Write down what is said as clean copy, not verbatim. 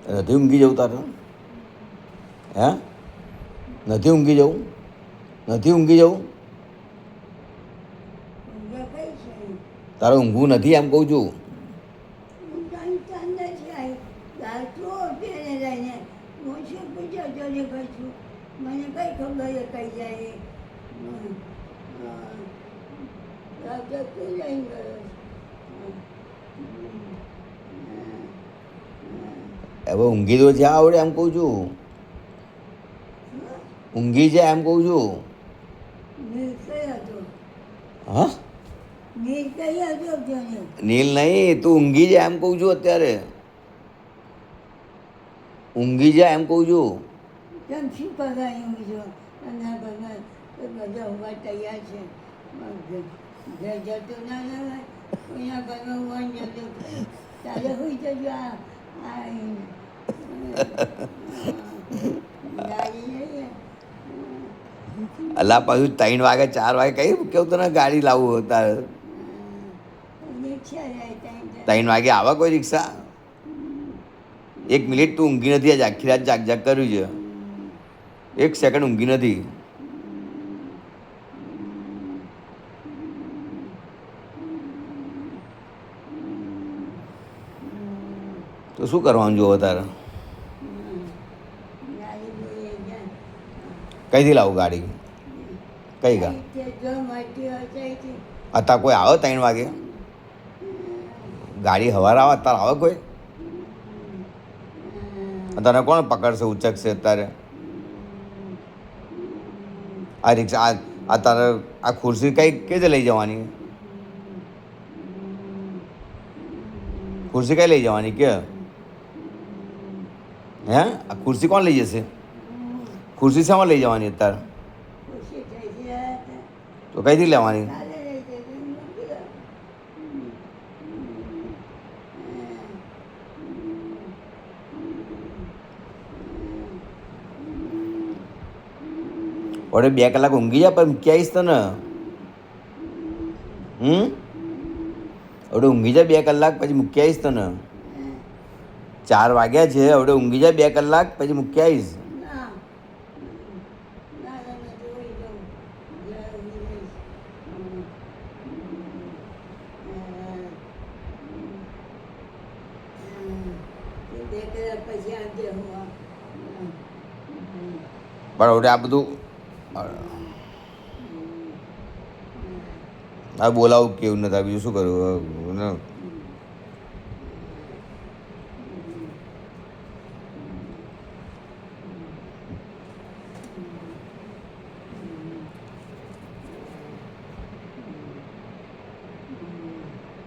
નથી ઊંઘી જવું તારે? હે? નથી ઊંઘી જવું? નથી ઊંઘી જવું? તારે ઊંઘવું નથી એમ કહું છું. મને કઈ ખબર કઈ જાય હવે ઊંઘી તો જ્યાં આવડે એમ કહું છું. ઊંઘી જાય એમ કહું છું. હા? નીલ નહીં, તું ઊંઘી જાય એમ કહું છું અત્યારે. ઊંઘી જાય એમ કહું છું. કેમ શું કરવાની ઊંઘી અને ભગવાન બધા હોવા તૈયાર છે. ઘર જતો ના લેવાય, કોઈના ઘરમાં હોવાનું જતો તારે હોઈ જજો. અલા પાછું 3 વાગે 4 વાગે કઈ કેવું તને ગાડી લાવવું તારે? 3 વાગે આવે કોઈ રિક્ષા? 1 મિનિટ તું ઊંઘી નથી, આજ આખી રાત જાગ કર્યું છે. 1 સેકન્ડ ઊંઘી નથી. તો શું કરવાનું જોવો તારે? કઈથી લાવું ગાડી? કઈ ગા અત્યારે કોઈ આવે 3 વાગે? ગાડી સવારે આવે અત્યારે આવે કોઈ? તને કોણ પકડશે, ઉચકશે અત્યારે? આ રિક્ષા આ તારે આ ખુરશી કઈ રીતે લઈ જવાની? ખુરશી કઈ લઈ જવાની કે? હે? આ ખુરશી કોણ લઈ જશે? ખુરશી શામાં લઈ જવાની અત્યારે? તો કઈથી લેવાની? ઓડે 2 કલાક ઊંઘી જા પણ મૂકી આવીશ તને. હવે ઊંઘી જા 2 કલાક પછી મૂકી આવીશ તને. 4 વાગ્યા છે, હવે ઊંઘી જા 2 કલાક પછી મૂકી આવીશ. પણ હવે આ બધું આ બોલાવું કેવું નથી, બીજું શું કરું?